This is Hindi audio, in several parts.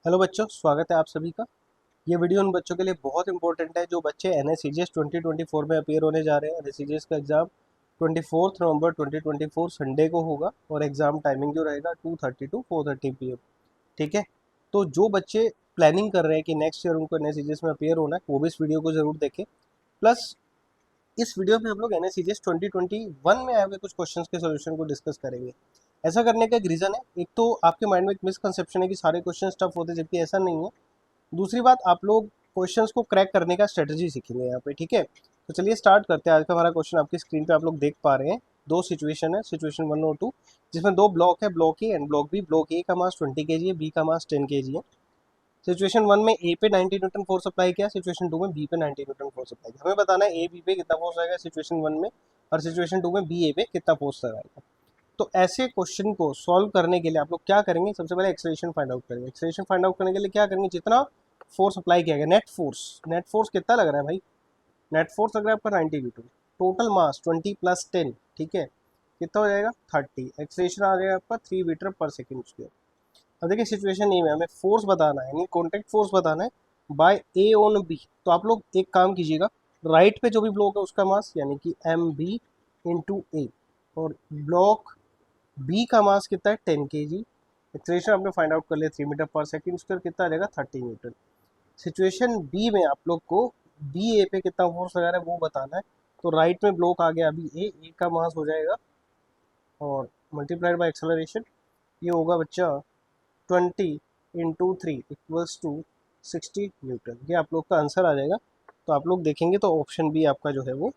हेलो बच्चों, स्वागत है आप सभी का। ये वीडियो उन बच्चों के लिए बहुत इंपॉर्टेंट है जो बच्चे NSCGS 2024 में अपीयर होने जा रहे हैं। NSCGS का एग्ज़ाम 24 नवंबर 2024 संडे को होगा और एग्ज़ाम टाइमिंग जो रहेगा 2:30 टू 4:30 PM। ठीक है, तो जो बच्चे प्लानिंग कर रहे हैं कि नेक्स्ट ईयर उनको NSCGS में अपीयर होना है, वो भी इस वीडियो को ज़रूर देखें। प्लस इस वीडियो में हम लोग NSCGS 2021 में आए हुए कुछ क्वेश्चंस के सॉल्यूशन को डिस्कस करेंगे। ऐसा करने का एक रीज़न है, एक तो आपके माइंड में एक मिसकंसेप्शन है कि सारे क्वेश्चन टफ होते हैं, जबकि ऐसा नहीं है। दूसरी बात, आप लोग क्वेश्चंस को क्रैक करने का स्ट्रेटजी सीखेंगे यहाँ पे। ठीक है, तो चलिए स्टार्ट करते हैं। आज का हमारा क्वेश्चन आपकी स्क्रीन पे आप लोग देख पा रहे हैं। दो सिचुएशन है, सिचुएशन 1 और 2, जिसमें दो ब्लॉक है, block A and block B. Block A का मास 20 kg है, बी का मास 10 kg है। सिचुएशन 1 में ए पे 90 न्यूटन फोर्स अप्लाई किया, सिचुएशन 2 में बी पे 90 न्यूटन फोर्स अप्लाई किया। हमें बताना है ए बी पे कितना फोर्स आएगा सिचुएशन 1 में, और सिचुएशन 2 में बी ए पे कितना फोर्स लगाएगा। तो ऐसे क्वेश्चन को सॉल्व करने के लिए आप लोग क्या करेंगे, सबसे पहले एक्सेलरेशन फाइंड आउट करेंगे। एक्सेलरेशन फाइंड आउट करने के लिए क्या करेंगे, जितना फोर्स अप्लाई किया गया, नेट फोर्स कितना लग रहा है भाई, नेट फोर्स लग रहा है आपका 90 न्यूटन। टोटल मास 20 + 10, ठीक है, कितना हो जाएगा 30। एक्सेलरेशन आ जाएगा आपका 3 मीटर पर सेकेंड स्क्वायर। अब देखिए सिचुएशन ए में हमें फोर्स बताना है, यानी कॉन्टैक्ट फोर्स बताना है बाय ए ऑन बी। तो आप लोग एक काम कीजिएगा, राइट पे जो भी ब्लॉक है उसका मास यानी कि एम बी इंटू ए, और ब्लॉक बी का मास कितना है 10 kg। एक्सेलरेशन आपने फाइंड आउट कर लिया 3 मीटर पर सेकेंड स्क्वायर, कितना आ जाएगा 30 न्यूटन। सिचुएशन बी में आप लोग को बी ए पे कितना फोर्स लगा रहा है वो बताना है। तो राइट में ब्लॉक आ गया अभी ए का मास हो जाएगा और मल्टीप्लाइड बाय एक्सेलरेशन, ये होगा बच्चा 20 × 3 = 60 न्यूटन। ये आप लोग का आंसर आ जाएगा। तो आप लोग देखेंगे तो ऑप्शन बी आपका जो है वो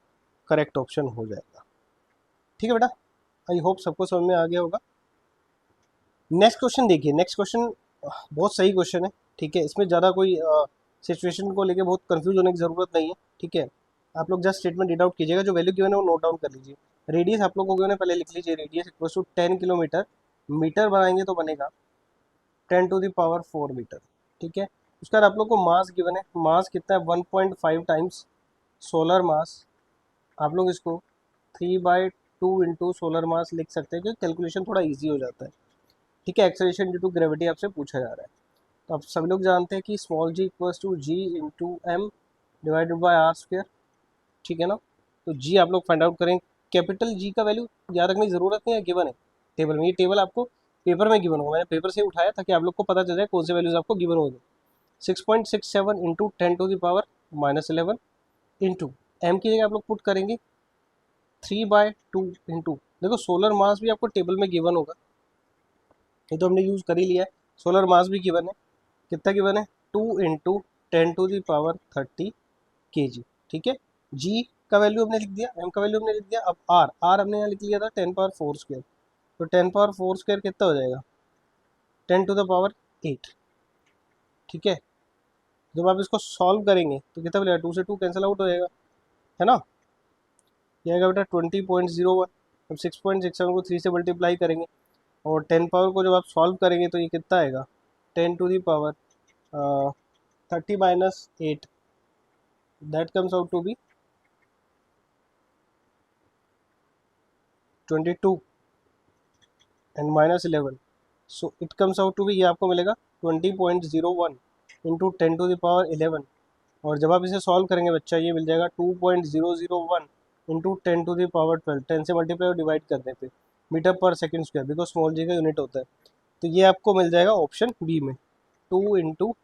करेक्ट ऑप्शन हो जाएगा। ठीक है बेटा, आई होप सबको समझ में आ गया होगा। नेक्स्ट क्वेश्चन देखिए, नेक्स्ट क्वेश्चन बहुत सही क्वेश्चन है। ठीक है, इसमें ज़्यादा कोई सिचुएशन को लेके बहुत कंफ्यूज होने की ज़रूरत नहीं है। ठीक है, आप लोग जस्ट स्टेटमेंट रीड आउट कीजिएगा, जो वैल्यू गिवन है वो नोट डाउन कर लीजिए। रेडियस आप लोग को गिवन है, पहले लिख लीजिए, radius equal to 10 kilometre. Metre बनाएंगे तो बनेगा 10⁴ मीटर। ठीक है, उसके बाद आप लोग को मास गिवन है, मास कितना है 1.5 टाइम्स सोलर मास। आप लोग इसको 3/2 इंटू सोलर मास लिख सकते हैं, क्योंकि कैलकुलेशन थोड़ा ईजी हो जाता है। ठीक है, एक्सेलरेशन ड्यू टू ग्रेविटी आपसे पूछा जा रहा है। तो आप सभी लोग जानते हैं कि small G equals to G into M divided by R square. ठीक है ना, तो जी आप लोग फाइंड आउट करें। कैपिटल जी का वैल्यू याद रखने की ज़रूरत नहीं है, गिवन है टेबल में। ये टेबल आपको पेपर में गिवन होगा, मैंने पेपर से उठाया ताकि आप लोग को पता चल जाए कौन से वैल्यूज़ आपको गिवन होंगे। 6.67 इंटू 10⁻⁻11 इंटू एम की जगह आप लोग पुट करेंगे 3/2 इंटू, देखो सोलर मास भी आपको टेबल में गिवन होगा, ये तो हमने यूज़ कर ही लिया है। सोलर मास भी गिवन है, कितना गिवन है 2 इंटू 10⁻30 kg। ठीक है, जी का वैल्यू हमने लिख दिया, एम का वैल्यू हमने लिख दिया। अब आर हमने यहाँ लिख लिया था 10⁻4 स्क्वायर। तो 10⁻4 स्क्वायर कितना हो जाएगा 10⁸ ठीक है, जब आप इसको सॉल्व करेंगे तो कितना मिलेगा, 2 से 2 कैंसिल आउट हो जाएगा, है ना। ये आएगा बेटा 20.01। अब 6.67 को 3 से मल्टीप्लाई करेंगे, और 10 पावर को जब आप सॉल्व करेंगे तो ये कितना आएगा 10⁻30 - 8, that comes out to be 22 and -11। So it comes out to be, ये आपको मिलेगा 20.01 इंटू 10⁻11। और जब आप इसे सॉल्व करेंगे बच्चा, ये मिल जाएगा 2.001 इंटू 10⁻12, 10 से मल्टीप्लाई और डिवाइड करने पे मीटर पर सेकेंड स्क्वायर, बिकॉज स्मॉल जी का यूनिट होता है। तो ये आपको मिल जाएगा ऑप्शन बी में, 2 इंटू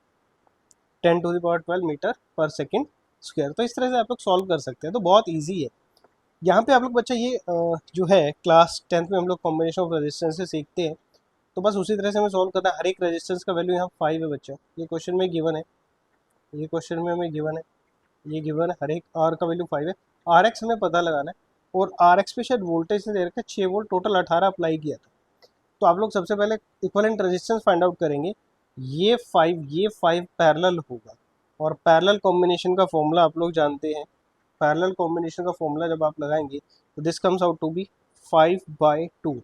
10⁻12 मीटर पर सेकेंड स्क्वायर। तो इस तरह से आप लोग सॉल्व कर सकते हैं, तो बहुत ईजी है। यहाँ पे आप लोग बच्चा ये जो है क्लास 10th में हम लोग कॉम्बिनेशन ऑफ रेजिस्टेंस से सीखते हैं, तो बस उसी तरह से हमें सॉल्व करना है। हर एक रेजिस्टेंस का वैल्यू यहाँ 5 है बच्चा, ये क्वेश्चन में गिवन है, ये क्वेश्चन में हमें गिवन है, ये गिवन है। हर एक आर का वैल्यू 5 है। आर एक्स हमें पता लगाना है, और आर एक्स पे शायद वोल्टेज से दे रखा है 6 वोल्ट, टोटल 18 अप्लाई किया था। तो आप लोग सबसे पहले इक्विवेलेंट रेजिस्टेंस फाइंड आउट करेंगे। ये 5 पैरेलल होगा, और पैरेलल कॉम्बिनेशन का फॉर्मूला आप लोग जानते हैं। पैरेलल कॉम्बिनेशन का फॉर्मूला जब आप लगाएंगे तो this comes out to be 5/2।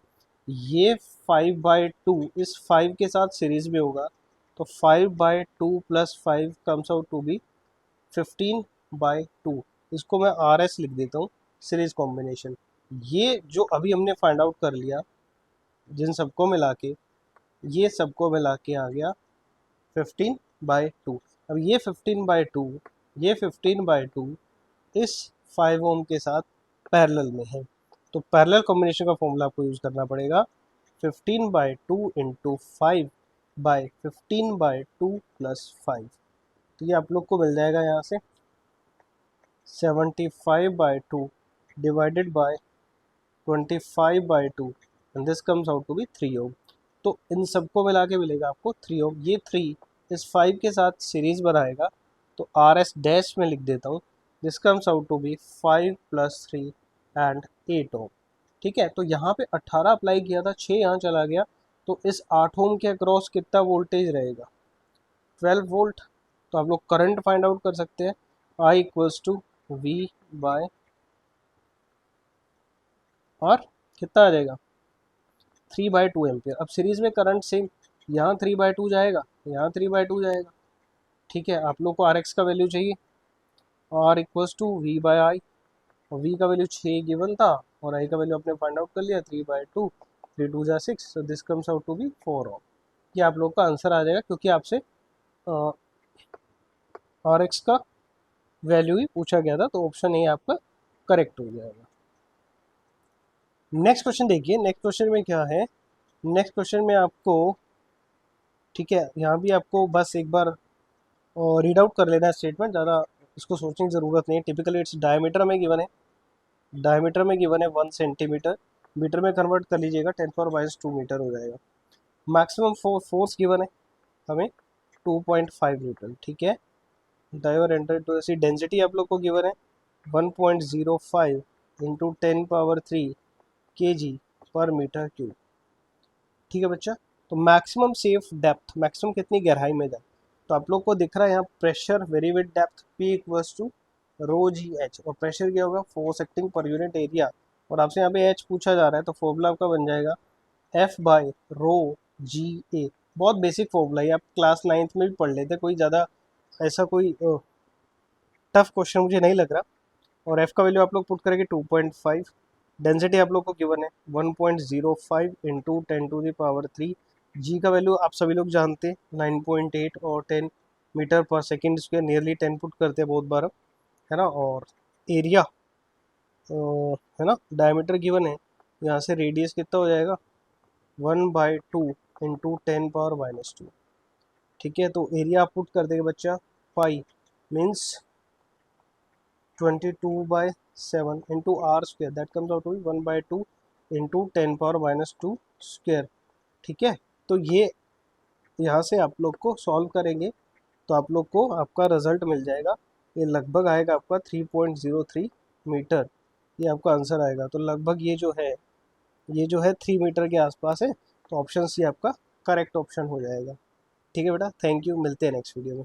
ये 5/2 इस 5 के साथ सीरीज में होगा, तो 5/2 + 5 कम्स आउट टू बी 15/2। इसको मैं आर एस लिख देता हूँ, सीरीज कॉम्बिनेशन। ये जो अभी हमने फाइंड आउट कर लिया, जिन सबको मिला के, ये सबको मिला के आ गया 15/2। अब ये 15/2, ये 15/2 इस 5 ओम के साथ पैरेलल में है, तो पैरेलल कॉम्बिनेशन का फॉर्मूला आपको यूज़ करना पड़ेगा 15/2 इंटू 5/15/2 प्लस 5। तो ये आप लोग को मिल जाएगा यहाँ से 75/2 divided by 25/2 and this comes out to be 3 ohm. तो इन सबको मिला के मिलेगा आपको 3 ओम। ये 3 इस 5 के साथ सीरीज बनाएगा, तो आर एस डैश में लिख देता हूँ, this comes out to be 5 + 3 and 8 ohm. ठीक है, तो यहाँ पे 18 अप्लाई किया था, 6 यहाँ चला गया, तो इस 8 ओम के अक्रॉस कितना वोल्टेज रहेगा, 12 वोल्ट। तो आप लोग करंट फाइंड आउट कर सकते हैं, I इक्वल्स टू V/R कितना आ जाएगा 3/2 एम्पियर। अब सीरीज में करंट सेम, यहाँ 3/2 जाएगा, यहाँ 3/2 जाएगा। ठीक है, आप लोग को RX का वैल्यू चाहिए, R इक्वल्स टू V/I, और V का वैल्यू 6 गिवन था और I का वैल्यू आपने फाइंड आउट कर लिया 3/2, 3 2 जा 6, so this comes out to be 4 ohm. ये आप लोग का आंसर आ जाएगा, क्योंकि आपसे RX का वैल्यू ही पूछा गया था, तो ऑप्शन ए आपका करेक्ट हो जाएगा। नेक्स्ट क्वेश्चन देखिए, नेक्स्ट क्वेश्चन में क्या है, नेक्स्ट क्वेश्चन में आपको, ठीक है, यहाँ भी आपको बस एक बार रीड आउट कर लेना है स्टेटमेंट, ज़्यादा इसको सोचने की ज़रूरत नहीं है। टिपिकली इट्स डायमीटर में गिवन है, डायमीटर में गिवन है 1 सेंटीमीटर, मीटर में कन्वर्ट कर लीजिएगा 10⁻² मीटर हो जाएगा। मैक्सिमम फोर्स गिवन है हमें 2.5 न्यूटन। ठीक है, डाइवर एंटर टू ऐसी डेंसिटी आप लोग को गिवन है 1.05 इंटू 10⁻³ kg पर मीटर क्यूब। ठीक है बच्चा, तो मैक्सिमम सेफ डेप्थ, मैक्सिमम कितनी गहराई में जाए, तो आप लोग को दिख रहा है यहाँ pressure varies with depth P equals to ρgh, और प्रेशर क्या होगा, force acting per unit area, और आपसे यहाँ पे h पूछा जा रहा है, तो फॉर्मूला आपका बन जाएगा F/ρga। बहुत बेसिक फॉर्मूला है, आप क्लास 9th में भी पढ़ लेते, कोई ज़्यादा ऐसा कोई टफ क्वेश्चन मुझे नहीं लग रहा। और F का वैल्यू आप लोग पुट करेंगे 2.5, डेंसिटी आप लोग को गिवन है 1.05 इंटू 10⁻³ जी का वैल्यू आप सभी लोग जानते हैं 9.8 और 10 मीटर पर सेकेंड स्क्वायर, नियरली 10 पुट करते हैं बहुत बार, है ना। और एरिया है ना, डायमीटर गिवन है, यहाँ से रेडियस कितना हो जाएगा 1/2 इंटू 10⁻²। ठीक है, तो एरिया आप पुट कर देंगे बच्चा, pi means 22/7 into R square, that comes out to 1/2 into 10⁻² square. ठीक है, तो ये यहाँ से आप लोग को सॉल्व करेंगे तो आप लोग को आपका रिजल्ट मिल जाएगा, ये लगभग आएगा आपका 3.03 मीटर, ये आपका आंसर आएगा। तो लगभग ये जो है, ये जो है 3 मीटर के आसपास है, तो ऑप्शन सी आपका करेक्ट ऑप्शन हो जाएगा। ठीक है बेटा, थैंक यू, मिलते हैं नेक्स्ट वीडियो में।